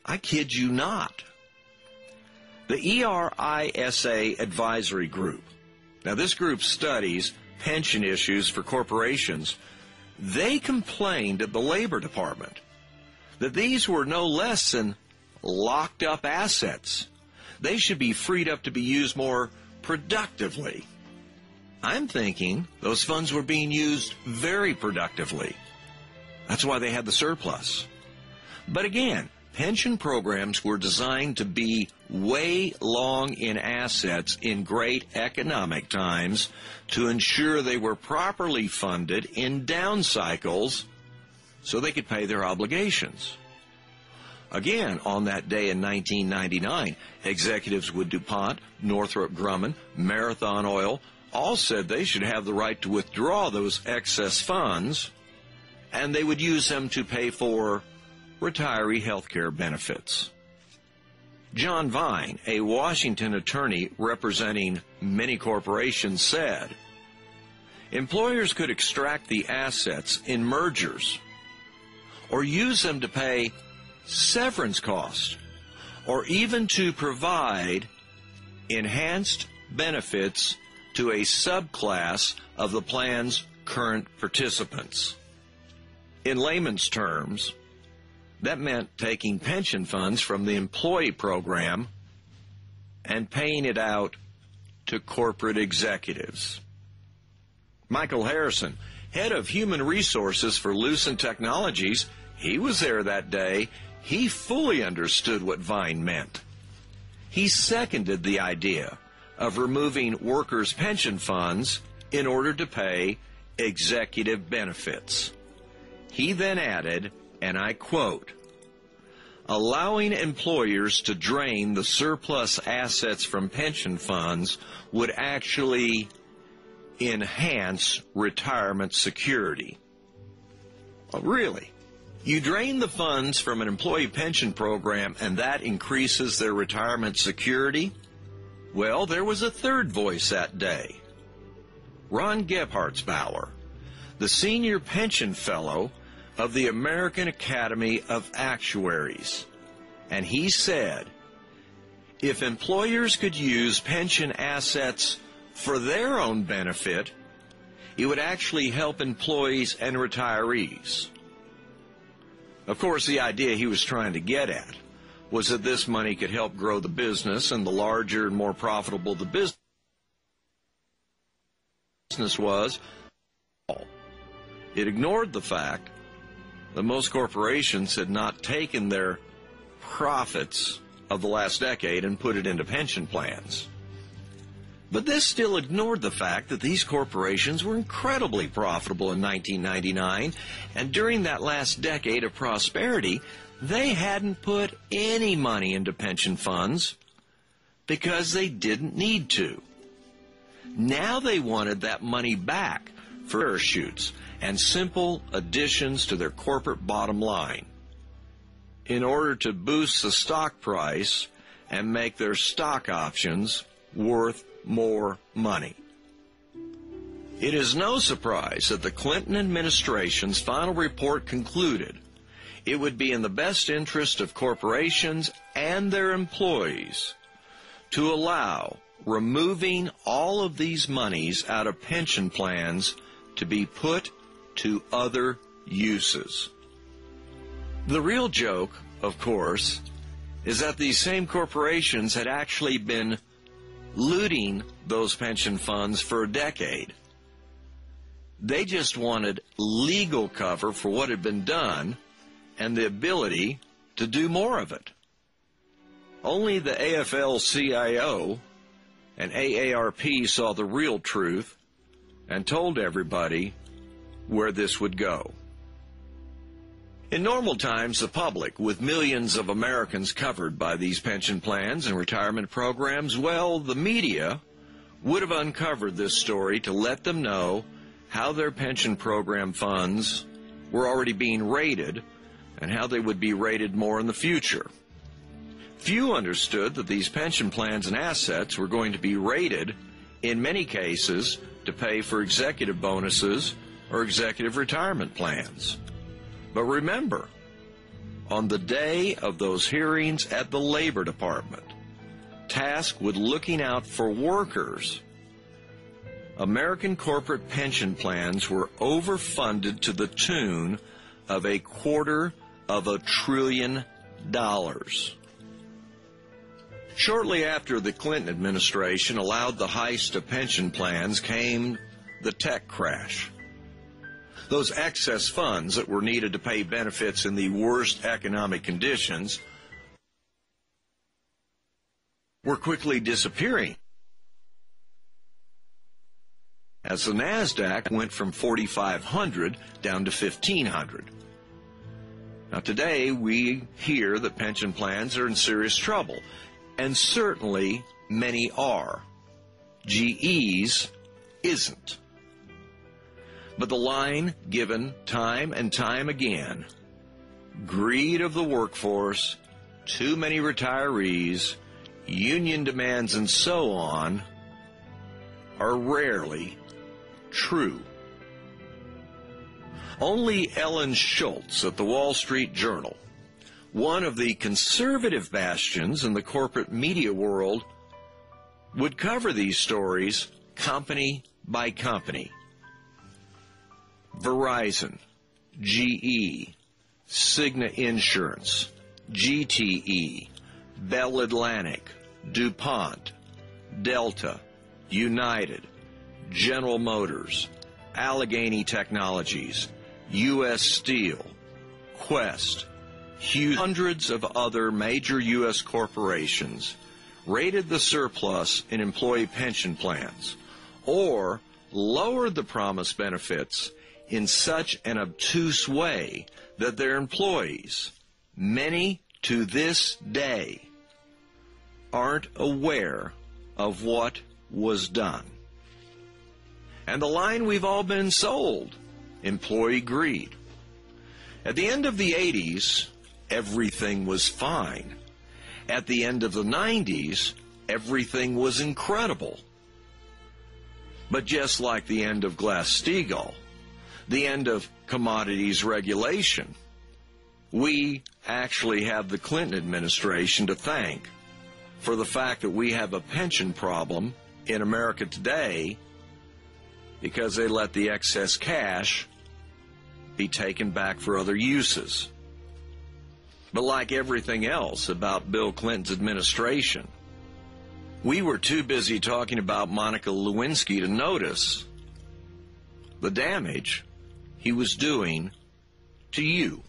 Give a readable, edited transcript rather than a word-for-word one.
I kid you not. The ERISA Advisory Group. Now, this group studies pension issues for corporations. They complained at the Labor Department that these were no less than locked up assets. They should be freed up to be used more productively. I'm thinking those funds were being used very productively. That's why they had the surplus. But again, pension programs were designed to be way long in assets in great economic times to ensure they were properly funded in down cycles so they could pay their obligations. Again, on that day in 1999, executives with DuPont, Northrop Grumman, Marathon Oil all said they should have the right to withdraw those excess funds, and they would use them to pay for retiree health care benefits. John Vine, a Washington attorney representing many corporations, said, employers could extract the assets in mergers or use them to pay severance costs or even to provide enhanced benefits to a subclass of the plan's current participants. In layman's terms, that meant taking pension funds from the employee program and paying it out to corporate executives. Michael Harrison, head of human resources for Lucent Technologies, he was there that day. He fully understood what Vine meant. He seconded the idea of removing workers' pension funds in order to pay executive benefits. He then added, and I quote, allowing employers to drain the surplus assets from pension funds would actually enhance retirement security. Oh, really? You drain the funds from an employee pension program and that increases their retirement security? Well, there was a third voice that day. Ron Gebhardsbauer, the senior pension fellow of the American Academy of Actuaries. And he said, if employers could use pension assets for their own benefit, it would actually help employees and retirees. Of course, the idea he was trying to get at was that this money could help grow the business, and the larger and more profitable the business was, it ignored the fact that most corporations had not taken their profits of the last decade and put it into pension plans. But this still ignored the fact that these corporations were incredibly profitable in 1999, and during that last decade of prosperity, they hadn't put any money into pension funds because they didn't need to. Now they wanted that money back for parachutes and simple additions to their corporate bottom line in order to boost the stock price and make their stock options worth more money. It is no surprise that the Clinton administration's final report concluded it would be in the best interest of corporations and their employees to allow removing all of these monies out of pension plans to be put to other uses. The real joke, of course, is that these same corporations had actually been looting those pension funds for a decade. They just wanted legal cover for what had been done and the ability to do more of it. Only the AFL-CIO and AARP saw the real truth and told everybody where this would go. In normal times, the public, with millions of Americans covered by these pension plans and retirement programs, well, the media would have uncovered this story to let them know how their pension program funds were already being rated and how they would be rated more in the future. Few understood that these pension plans and assets were going to be rated, in many cases, to pay for executive bonuses or executive retirement plans. But remember, on the day of those hearings at the Labor Department, tasked with looking out for workers, American corporate pension plans were overfunded to the tune of $250 billion. Shortly after the Clinton administration allowed the heist of pension plans came the tech crash. Those excess funds that were needed to pay benefits in the worst economic conditions were quickly disappearing, as the NASDAQ went from 4,500 down to 1,500. Now today we hear that pension plans are in serious trouble, and certainly many are. GE's isn't. But the line given time and time again, greed of the workforce, too many retirees, union demands, and so on, are rarely true. Only Ellen Schultz at the Wall Street Journal, one of the conservative bastions in the corporate media world, would cover these stories company by company. Verizon, GE, Cigna Insurance, GTE, Bell Atlantic, DuPont, Delta, United, General Motors, Allegheny Technologies, U.S. Steel, Quest, hundreds of other major U.S. corporations raided the surplus in employee pension plans or lowered the promised benefits in such an obtuse way that their employees, many to this day, aren't aware of what was done. And the line we've all been sold, employee greed. At the end of the 80s, everything was fine. At the end of the 90s, everything was incredible. But just like the end of Glass-Steagall, the end of commodities regulation, we actually have the Clinton administration to thank for the fact that we have a pension problem in America today, because they let the excess cash be taken back for other uses. But like everything else about Bill Clinton's administration, we were too busy talking about Monica Lewinsky to notice the damage he was doing to you.